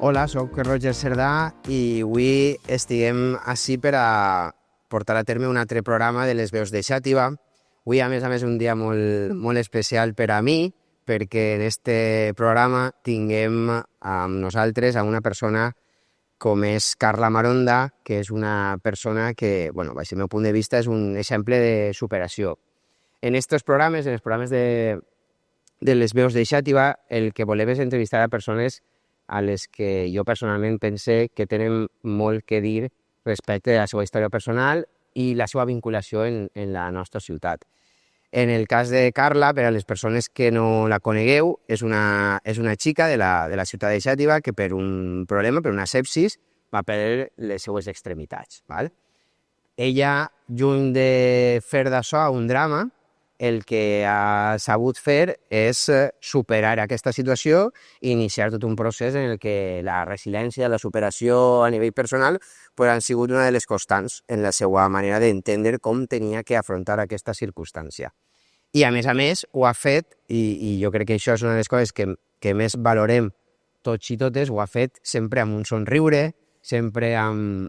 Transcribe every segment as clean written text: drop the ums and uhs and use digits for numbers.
Hola, sóc Roger Cerdà i avui estiguem ací per a portar a terme un altre programa de les veus de Xàtiva. Avui, a més, un dia molt especial per a mi, perquè en este programa tinguem amb nosaltres a una persona com és Carla Maronda, que és una persona que, baix el meu punt de vista, és un exemple de superació. En estos programes, en els programes de les veus de Xàtiva, el que volem és entrevistar a persones a les que jo personalment pense que tenen molt que dir respecte a la seva història personal i la seva vinculació en la nostra ciutat. En el cas de Carla, per a les persones que no la conegueu, és una xica de la ciutat de Xàtiva que per un problema, per una sepsis, va perdre les seues extremitats. Val? Ella, lluny de fer d'això un drama, el que ha sabut fer és superar aquesta situació i iniciar tot un procés en el que la resiliència, la superació a nivell personal han sigut una de les constants en la seva manera d'entendre com tenia que afrontar aquesta circumstància. I a més, ho ha fet, i jo crec que això és una de les coses que més valorem tots i totes, ho ha fet sempre amb un somriure, sempre amb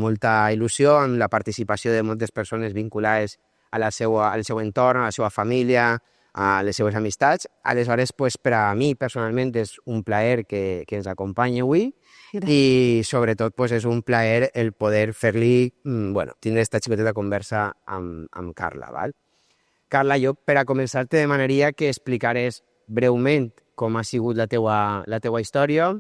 molta il·lusió, amb la participació de moltes persones vinculades al seu entorn, a la seva família, a les seves amistats. Aleshores, per a mi, personalment, és un plaer que ens acompanyi avui. Gràcies. I, sobretot, és un plaer el poder fer-li, tindre aquesta xicoteta conversa amb Carla. Val? Carla, jo, per a començar, te demanaria que explicares breument com ha sigut la teua història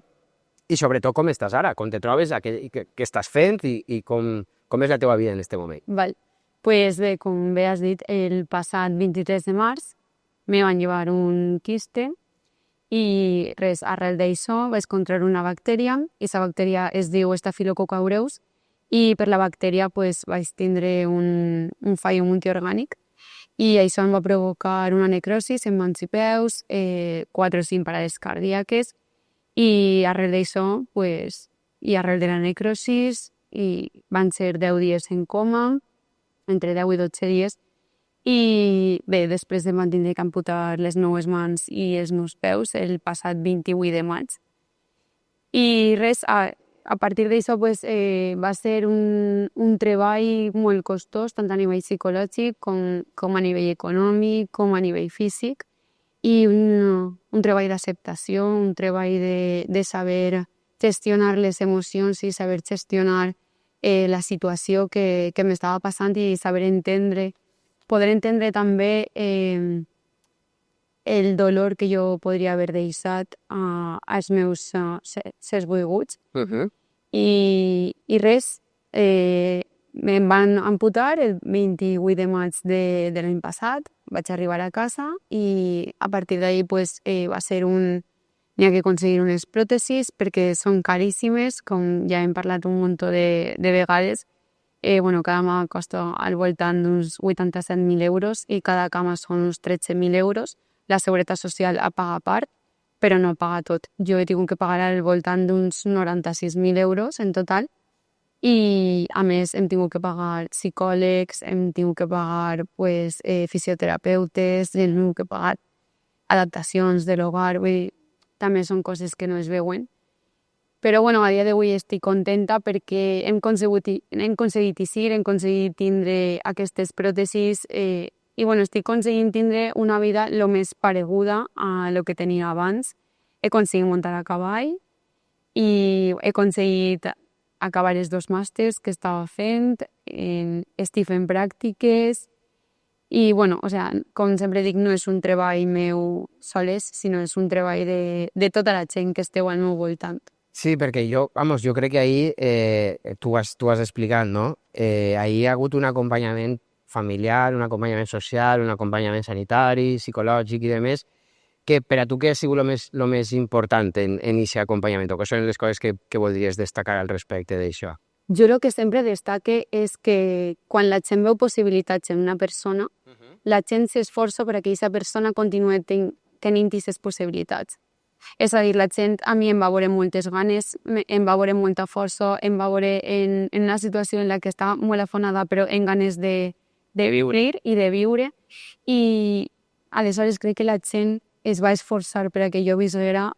i, sobretot, com estàs ara, com te trobes, què estàs fent i com és la teua vida en aquest moment. Val. Pues bé, com bé has dit, el passat 23 de març me van llevar un quiste i res, arrel d'això vaig contraure una bactèria i aquesta bactèria es diu Staphylococcus aureus i per la bactèria vaig tindre un fallo multiorgànic i això em va provocar una necrosis en mans i peus, 4 o 5 parades cardíaques i arrel d'això, i arrel de la necrosis, i van ser 10 dies en coma, entre 10 i 12 dies, i bé, després em van tindre que amputar les meues mans i els meus peus el passat 28 de maig. I res, a partir d'això va ser un treball molt costós, tant a nivell psicològic com a nivell econòmic, com a nivell físic, i un treball d'acceptació, un treball de saber gestionar les emocions i saber gestionar la situació que m'estava passant i saber poder entendre també el dolor que jo podria haver deixat als meus sers volguts. I res, em van amputar el 28 de maig de l'any passat, vaig arribar a casa i a partir d'ahí va ser n'hi ha que aconseguir unes pròtesis perquè són caríssimes, com ja hem parlat un munt de vegades. Cada mà costa al voltant d'uns 87.000 euros i cada cama són uns 13.000 euros. La Seguretat Social ha pagat part, però no paga tot. Jo he tingut que pagar al voltant d'uns 96.000 euros en total i, a més, hem tingut que pagar psicòlegs, hem tingut que pagar fisioterapeutes, hem tingut que pagar adaptacions de l'hogar, també són coses que no es veuen. Però a dia d'avui estic contenta perquè hem aconseguit eixir, hem aconseguit tindre aquestes pròtesis i estic aconseguint tindre una vida el més pareguda a lo que tenia abans. He aconseguit muntar a cavall i he aconseguit acabar els 2 màsters que estava fent, estic fent pràctiques. I, com sempre dic, no és un treball meu soles, sinó és un treball de tota la gent que esteu al meu voltant. Sí, perquè jo crec que ahir, tu has explicat, no? Ahir hi ha hagut un acompanyament familiar, un acompanyament social, un acompanyament sanitari, psicològic i demés, que per a tu què ha sigut el més important en aquest acompanyament? O què són les coses que voldries destacar al respecte d'això? Jo el que sempre destaque és que quan la gent veu possibilitats en una persona, la gent s'esforça perquè aquesta persona continuï tenint aquestes possibilitats. És a dir, la gent a mi em va veure moltes ganes, em va veure molta força, em va veure en una situació en la que estava molt afonada, però en ganes de viure i de viure. I aleshores crec que la gent es va esforçar perquè jo visquera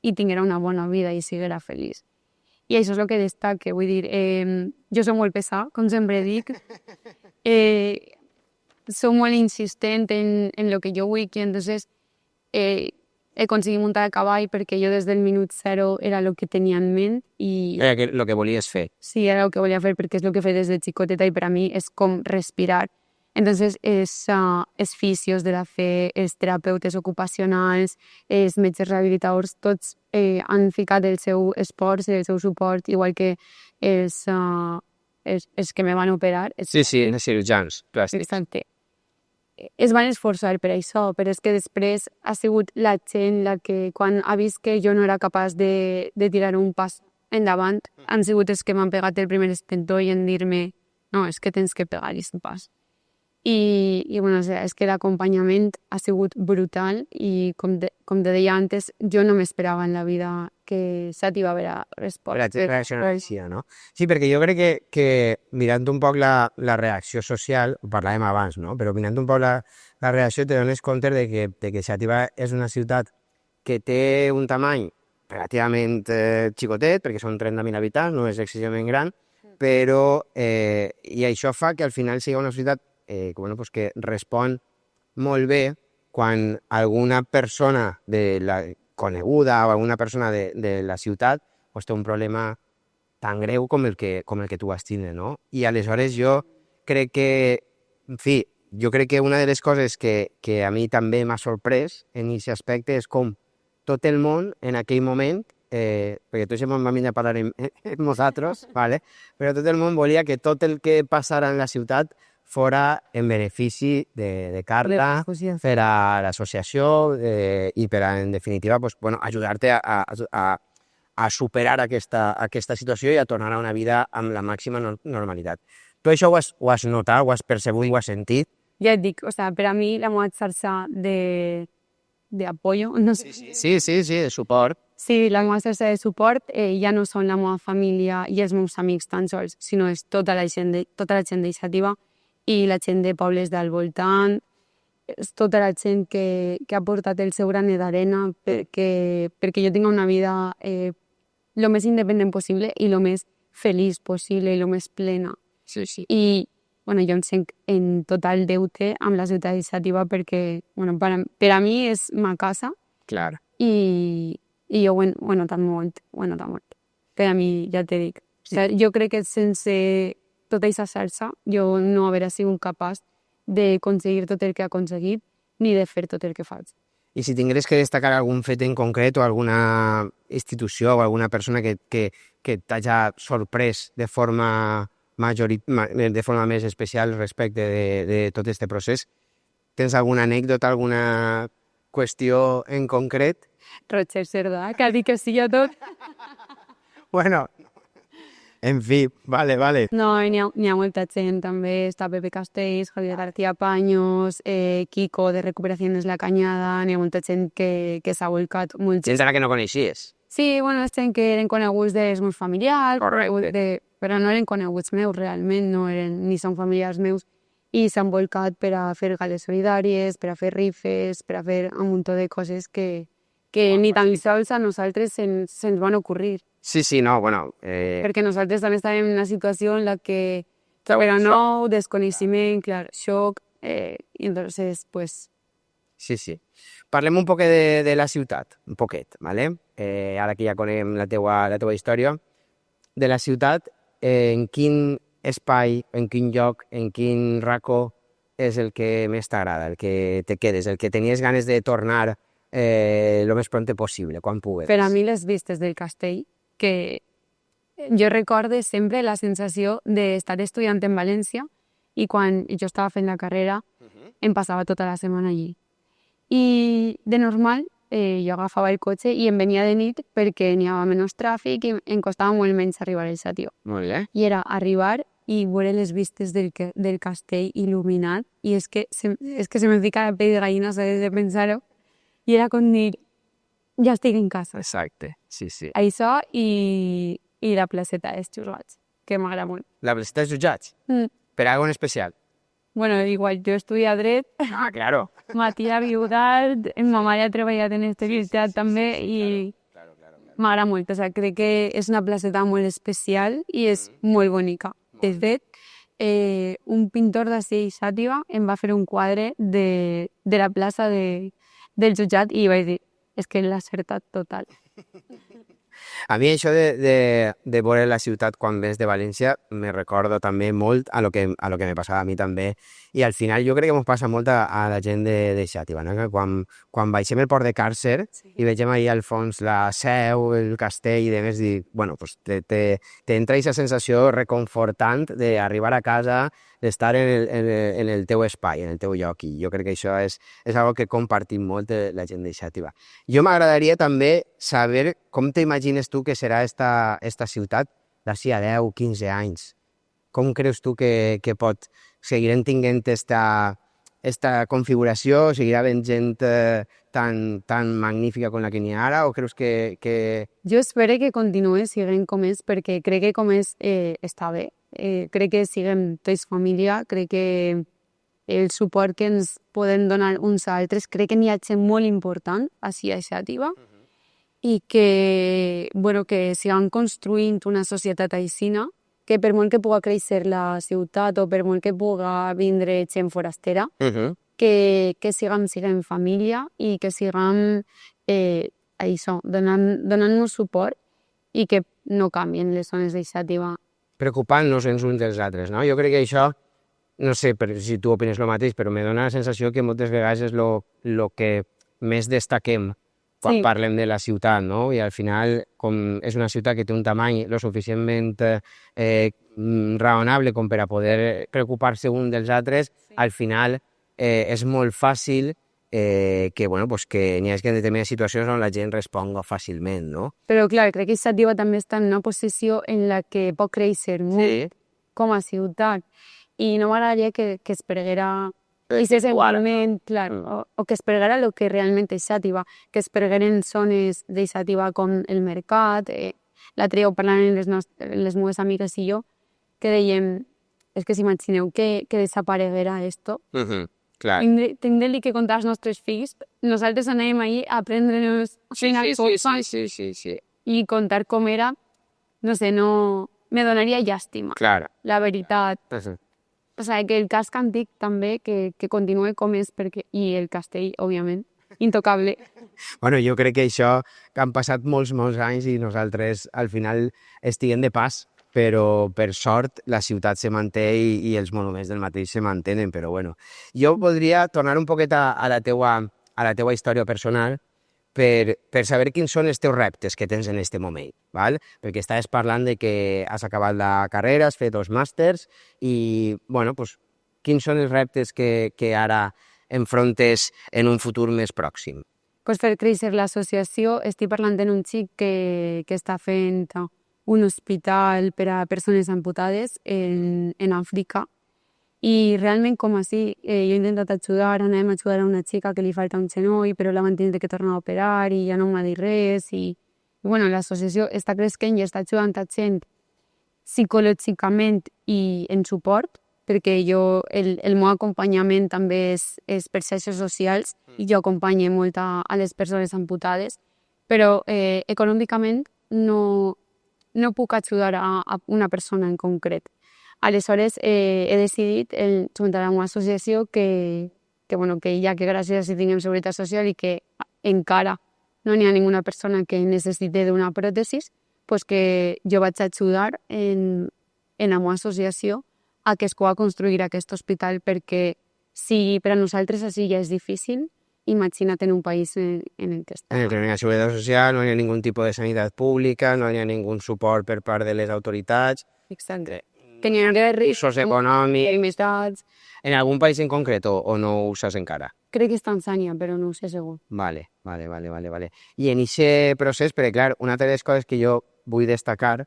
i tinguera una bona vida i siguera feliç. I això és el que destaca, vull dir, jo soc molt pesada, com sempre dic, soc molt insistent en el que jo vull, i entonces he aconseguit muntar a cavall perquè jo des del minut zero era el que tenia en ment i... Era el que volies fer. Sí, era el que volia fer perquè és el que he fet des de xicoteta i per a mi és com respirar. Entonces, els fisios de la fe, els terapeutes ocupacionals, els metges rehabilitadors, tots han ficat el seu esforç, el seu suport, igual que els que me van operar. Sí, els cirurgians plàstics. Exacte. Es van esforçar per això, però és que després ha sigut la gent la que, quan ha vist que jo no era capaç de tirar un pas endavant, han sigut els que m'han pegat el primer estentó i en dir-me no, és que tens que pegar aquest pas. I bueno, és que l'acompanyament ha sigut brutal i com te deia antes, jo no m'esperava en la vida que Xàtiva va reaccionar així, no? Sí, perquè jo crec que mirant un poc la reacció social, ho parlàvem abans, no? Però mirant un poc la reacció te dones compte de que Xàtiva és una ciutat que té un tamany relativament xicotet, perquè són 30.000 habitants, no és excessivament gran, però i això fa que al final sigui una ciutat que respon molt bé quan alguna persona coneguda o alguna persona de la ciutat té un problema tan greu com el que tu vas tindre, no? I aleshores jo crec que una de les coses que a mi també m'ha sorprès en aquest aspecte és com tot el món en aquell moment, perquè tots hem venit a parlar amb nosaltres, ¿vale? Però tot el món volia que tot el que passara en la ciutat fora en benefici de Carla, per a l'associació i per a, en definitiva, ajudar-te a superar aquesta situació i a tornar a una vida amb la màxima normalitat. Tu això ho has notat, ho has percebut, ho has sentit? Ja et dic, per a mi la meva xarxa d'apoyo, no sé. Sí, de suport. Sí, la meva xarxa de suport ja no són la meva família i els meus amics tan sols, sinó és tota la gent d'Iniciativa i la gent de pobles del voltant, és tota la gent que ha portat el seu granet d'arena perquè jo tinc una vida el més independent possible i el més feliç possible i el més plena. Sí. I jo em sent en total deute amb la ciutat d'Iniciativa perquè per a mi és ma casa. Clar. I jo ho he notat molt. Per a mi, ja t'he dit. Jo crec que sense tota aquesta xarxa, jo no hauria sigut capaç d'aconseguir tot el que he aconseguit ni de fer tot el que faig. I si tingués que destacar algun fet en concret o alguna institució o alguna persona que t'hagi sorprès de forma més especial respecte de tot aquest procés, tens alguna anècdota, alguna qüestió en concret? Roger Cerdà, que ha dit que sí a tot. Bueno, en fi, vale. No, n'hi ha molta gent, també està Pepe Castells, Javier García Paños, Kiko de Recuperaciones La Cañada, n'hi ha molta gent que s'ha volcat molt. Gent que no coneixies? Sí, és gent que eren coneguts dels meus familiars, però no eren coneguts meus realment, ni són familiars meus, i s'han volcat per a fer gales solidàries, per a fer rifes, per a fer un munt de coses que ni tan sols a nosaltres se'ns van ocurrir. Sí, no, Perquè nosaltres també estàvem en una situació en la que era nou, desconeixement, clar, xoc, i entonces, pues... Sí. Parlem un poquet de la ciutat, un poquet, ¿vale? Ara que ja conem la teua història. De la ciutat, en quin espai, en quin lloc, en quin racó és el que més t'agrada, el que te quedes, el que tenies ganes de tornar el més pront possible, quan pugues? Per a mi les vistes del castell, que jo recorde sempre la sensació d'estar estudiant en València i quan jo estava fent la carrera em passava tota la setmana allí. I de normal jo agafava el cotxe i em venia de nit perquè n'hi havia menys tràfic i em costava molt menys arribar al Xàtiva. Molt bé. I era arribar i veure les vistes del castell il·luminat i és que se me fica la pell de gallina de pensar-ho i era com dir ja estic en casa. Exacte, sí. Això i la placeta dels Jutjats, que m'agrada molt. La placeta dels Jutjats? Per algo en especial? Bueno, igual, jo estudia dret. Ah, claro. Ma tia viudat, ma mare ha treballat en aquesta ciutat també i m'agrada molt, o sigui, crec que és una placeta molt especial i és molt bonica. De fet, un pintor d'ací Xàtiva em va fer un quadre de la plaça del jutjat i vaig dir, és que l'ha acertat total. A mi això de veure la ciutat quan vens de València me recordo també molt a lo que me passava a mi també, i al final jo crec que ens passa molt a la gent de Xàtiva, no? Que quan baixem el port de Càrcer i vegem ahí al fons la Seu, el castell i demés, bueno, pues t'entra aquesta sensació reconfortant d'arribar a casa, d'estar en el teu espai, en el teu lloc, i jo crec que això és algo que compartim molt la gent de Xàtiva. Jo m'agradaria també saber com t'imagines tu que serà esta ciutat d'ací a 10, 15 anys. Com creus tu que seguirem tinguent esta configuració, seguirà havent gent tan magnífica com la que n'hi ha ara, o creus que... Jo espero que continuï siguent com és, perquè crec que com és està bé. Crec que siguem tots família, crec que el suport que ens podem donar uns a altres, crec que n'hi ha gent molt important ací a Xàtiva, i que, bueno, que siguen construint una societat aixina, que per molt que puga créixer la ciutat o per molt que puga vindre gent forastera, que siguem família i que siguem això, donant-nos suport i que no canvien les zones de Xàtiva. Preocupant-nos ens uns dels altres, no? Jo crec que això, no sé si tu opines el mateix, però me dona la sensació que moltes vegades és lo que més destaquem quan parlem de la ciutat, no? I al final, com és una ciutat que té un tamany lo suficientment raonable com per a poder preocupar-se un dels altres, al final és molt fàcil que n'hi hagi determinades situacions on la gent responga fàcilment, no? Però clar, crec que Xàtiva també està en una posició en la que pot créixer molt com a ciutat, i no m'agradaria que es perguera igualment, clar, o que es perguera el que realment és Xàtiva, que es pergueren zones de Xàtiva com el mercat. L'altre dia ho parlant les meves amigues i jo, que dèiem, és que s'imagineu que desapareguera esto. Clar. Tindrem que contar als nostres fills. Nosaltres anàvem ahir a aprendre-nos i contar com era, no sé, no... Me donaria llàstima. Clar. La veritat. O sigui, que el casc antic també, que continuï com és, i el castell, òbviament, intocable. Bueno, jo crec que això, que han passat molts anys i nosaltres al final estiguem de pas, però per sort la ciutat se manté i els monuments del mateix se mantenen, però bueno. Jo voldria tornar un poquet a la teua història personal per saber quins són els teus reptes que tens en aquest moment, val? Perquè estaves parlant de que has acabat la carrera, has fet 2 màsters i, bueno, pues, quins són els reptes que ara enfrontes en un futur més pròxim? Pues per créixer l'associació estic parlant amb un xic que està fent un hospital per a persones amputades en Àfrica. I realment, com així, jo he intentat ajudar, anem a ajudar a una xica que li falta un genoll, però la van tenir que tornar a operar i ja no m'ha dit res. I bueno, l'associació està creixent i està ajudant a gent psicològicament i en suport, perquè el meu acompanyament també és per xarxes socials i jo acompanyo molt a les persones amputades, però econòmicament no puc ajudar a una persona en concret. Aleshores, he decidit juntar a una associació que ja que gràcies a si tinguem seguretat social i que encara no n'hi ha ninguna persona que necessite d'una pròtesis, pues que jo vaig ajudar en la meva associació a que es pugui construir aquest hospital, perquè si per a nosaltres així ja és difícil, imagina't en un país en el que està. En el que no hi ha seguretat social, no hi ha ningú tipus de sanitat pública, no hi ha ningú suport per part de les autoritats. Exacte. Que n'hi ha riscos econòmics. En algun país en concret o no ho saps encara? Crec que és Tanzània, però no ho sé segur. Vale. I en aquest procés, perquè clar, una de les coses que jo vull destacar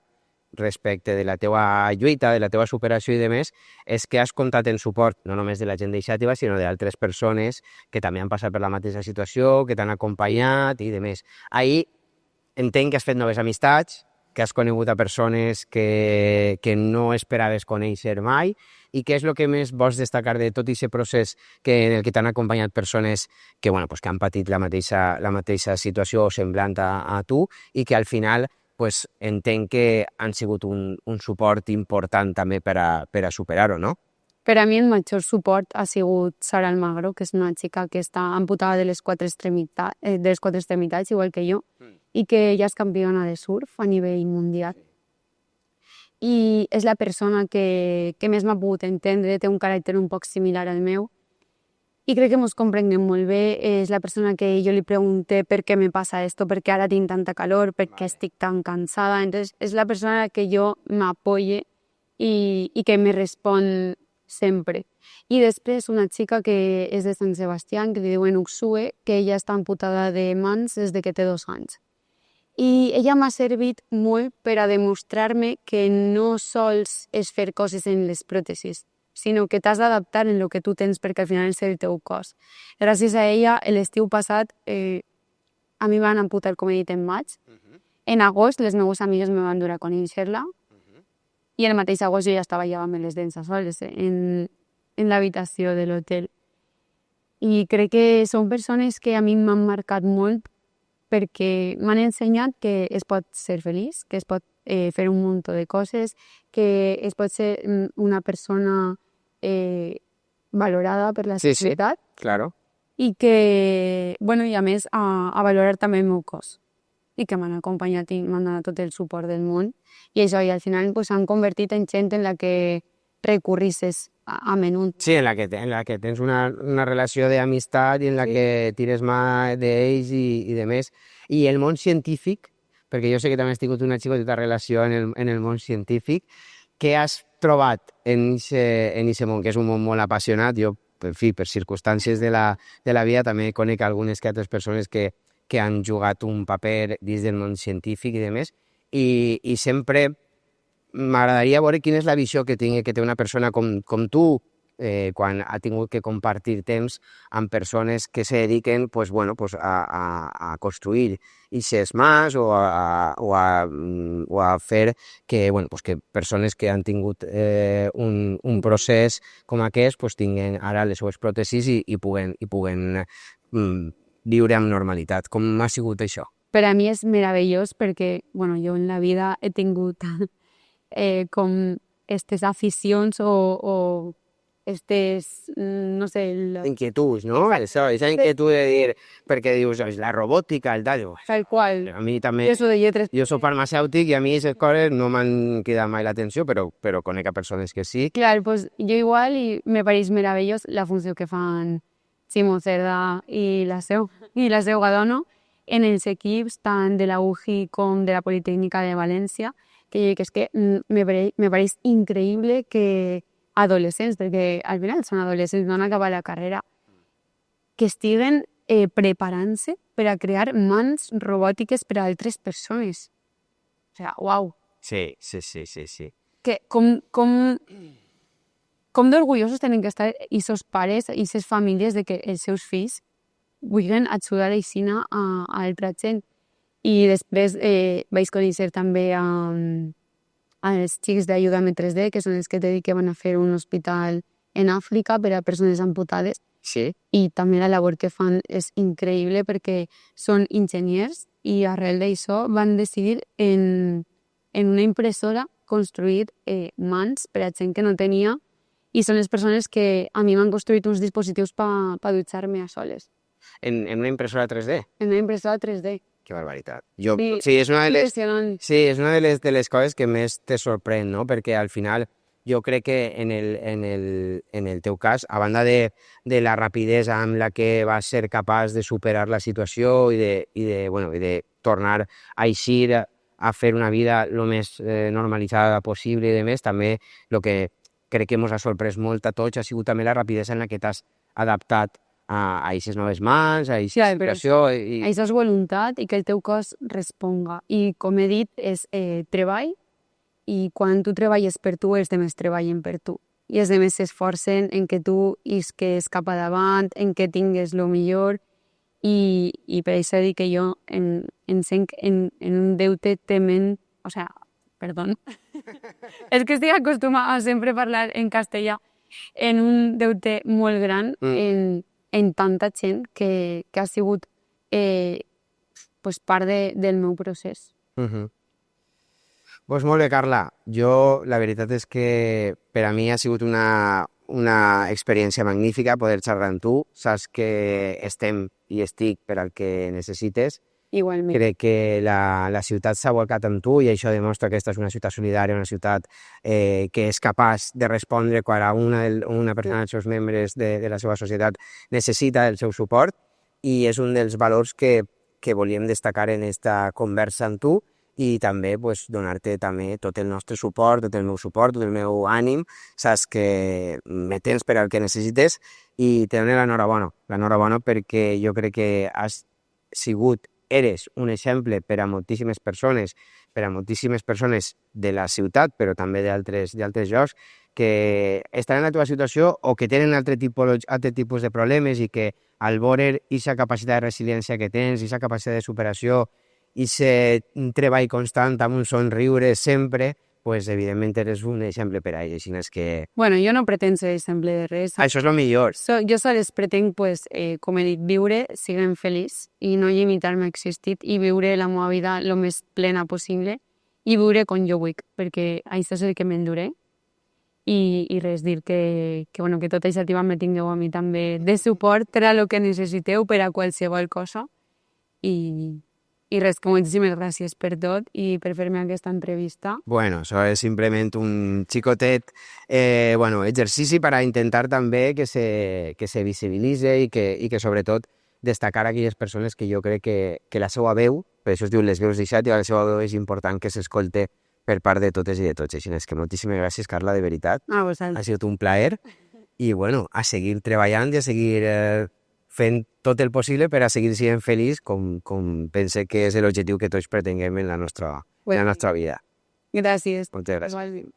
respecte de la teua lluita, de la teua superació i demés, és que has comptat en suport no només de la gent de Xàtiva, sinó d'altres persones que també han passat per la mateixa situació, que t'han acompanyat i demés. Ahir entenc que has fet noves amistats que has conegut a persones que no esperaves conèixer mai, i què és el que més vols destacar de tot aquest procés en el que t'han acompanyat persones que han patit la mateixa situació semblant a tu i que al final entenc que han sigut un suport important també per a superar-ho, no? Per a mi el major suport ha sigut Sara Almagro, que és una xica que està amputada de les quatre extremitats, igual que jo, i que ella és campiona de surf a nivell mundial. I és la persona que més m'ha pogut entendre, té un caràcter un poc similar al meu, i crec que ens comprenguem molt bé. És la persona que jo li pregunté per què me passa esto, per què ara tinc tanta calor, per què estic tan cansada. Entonces, és la persona que jo m'apoye i que me respon sempre. I després una xica que és de Sant Sebastián, que li diuen Uxue, que ella està amputada de mans des de que té 2 anys. I ella m'ha servit molt per a demostrar-me que no sols és fer coses en les pròtesis, sinó que t'has d'adaptar en el que tu tens perquè al final és el teu cos. Gràcies a ella, l'estiu passat, a mi van amputar, com he dit, en maig. En agost, les meves amigues me van dur a conèixer-la, i el mateix agost jo ja estava llevant-me les dents a soles en l'habitació de l'hotel. I crec que són persones que a mi m'han marcat molt perquè m'han ensenyat que es pot ser feliç, que es pot fer un munt de coses, que es pot ser una persona valorada per la societat. Sí, claro. I que, i a més, a valorar també el meu cos. I que m'han acompanyat i m'han donat tot el suport del món. I això, i al final s'han convertit en gent en la que recurrisses a menut. Sí, en la que tens una relació d'amistat i en la que tires mà d'ells i de més. I el món científic, perquè jo sé que també has tingut una xicoteta relació en el món científic, què has trobat en aquest món, que és un món molt apassionat? Jo, en fi, per circumstàncies de la vida, també conec algunes altres persones que han jugat un paper dins del món científic i de més, i sempre m'agradaria veure quina és la visió que té una persona com tu quan ha tingut que compartir temps amb persones que se dediquen a construir eixes mans o a fer que persones que han tingut un procés com aquest tinguin ara les seues pròtesis i puguen viure amb normalitat. Com ha sigut això? Per a mi és meravellós perquè jo en la vida he tingut com aquestes aficions o aquestes, no sé... Inquietuds, no? Això, aquesta inquietud de dir, perquè dius, la robòtica, el tal... Tal qual. A mi també... Jo soc farmacèutic i a mi aquestes coses no m'han cridat mai l'atenció, però conec a persones que sí. Clar, pues jo igual, i me pareix meravellós la funció que fan Ximo Cerdà i la Seu Gadono en els equips tant de la UJI com de la Politécnica de València, que és que me pareix increïble que adolescents, perquè al final són adolescents, no han acabat la carrera, que estiguen preparant-se per a crear mans robòtiques per a altres persones. O sigui, uau. Sí. Que com d'orgullosos tenen que estar aquests pares i aquestes famílies de que els seus fills vulguin ajudar aixina a altra gent. I després vaig conèixer també als xics d'Ayúdame 3D, que són els que te dic que van a fer un hospital en Àfrica per a persones amputades. Sí. I també la labor que fan és increïble perquè són enginyers i arrel d'això van decidir en una impressora construir mans per a gent que no tenia, i són les persones que a mi m'han construït uns dispositius per dutxar-me a soles. En una impressora 3D? En una impressora 3D. Que barbaritat. Sí, és impressionant. Sí, és una de les coses que més te sorprèn, no? Perquè al final jo crec que en el teu cas, a banda de la rapidesa amb la que vas ser capaç de superar la situació i de tornar a eixir a fer una vida el més normalitzada possible i de més, també el que crec que ens ha sorprès molt a tots ha sigut també la rapidesa en la que t'has adaptat a aquestes noves mans, a aquesta situació... Això és voluntat i que el teu cos responga. I, com he dit, és treball, i quan tu treballes per tu, els demés treballen per tu. I els demés s'esforcen en que tu isques cap a davant, en que tingues el millor, i per això dic que jo em sent en un deute tremend o sea, perdón, és que estic acostumada a sempre parlar en castellà, en un deute molt gran en tanta gent que ha sigut pues, part del meu procés. Pues molt bé, Carla. Jo, la veritat és que per a mi ha sigut una experiència magnífica poder xerrar amb tu. Saps que estem i estic per al que necessites. Igualment. Crec que la ciutat s'ha volcat amb tu i això demostra que aquesta és una ciutat solidària, una ciutat que és capaç de respondre quan una persona dels seus membres de la seva societat necessita el seu suport, i és un dels valors que volíem destacar en esta conversa amb tu, i també pues, donar-te també tot el nostre suport, tot el meu suport, tot el meu ànim. Saps que me tens per al que necessites i te dono l'enhorabona perquè jo crec que eres un exemple per a moltíssimes persones de la ciutat, però també d'altres llocs, que estan en la teva situació o que tenen altre tipus de problemes, i que al veure aquesta capacitat de resiliència que tens, aquesta capacitat de superació, i aquest treball constant amb un somriure sempre, pues, evidentment eres un exemple per a ells. És que... Bueno, jo no pretenc ser exemple de res. Això és el millor. Jo sols pretenc, pues, com he dit, viure sent feliç i no limitar-me a existir i viure la meva vida el més plena possible i viure com jo vull, perquè això és el que m'enduré. I res, dir que tota aquesta me tingueu a mi també de suport per a el que necessiteu, per a qualsevol cosa. I res, que moltíssimes gràcies per tot i per fer-me aquesta entrevista. Bueno, això és simplement un xicotet exercici per a intentar també que se visibilitzi i que sobretot destacar aquelles persones que jo crec que la seva veu, per això es diu les veus de Xàtiva, la seva veu és important que s'escolte per part de totes i de tots. Així és que moltíssimes gràcies, Carla, de veritat. A vosaltres. Ha sigut un plaer i a seguir treballant i a seguir fent tot el possible per a seguir sent feliç, com pense que és l'objectiu que tots pretenguem en la nostra vida. Gràcies. Moltes gràcies. Igualment.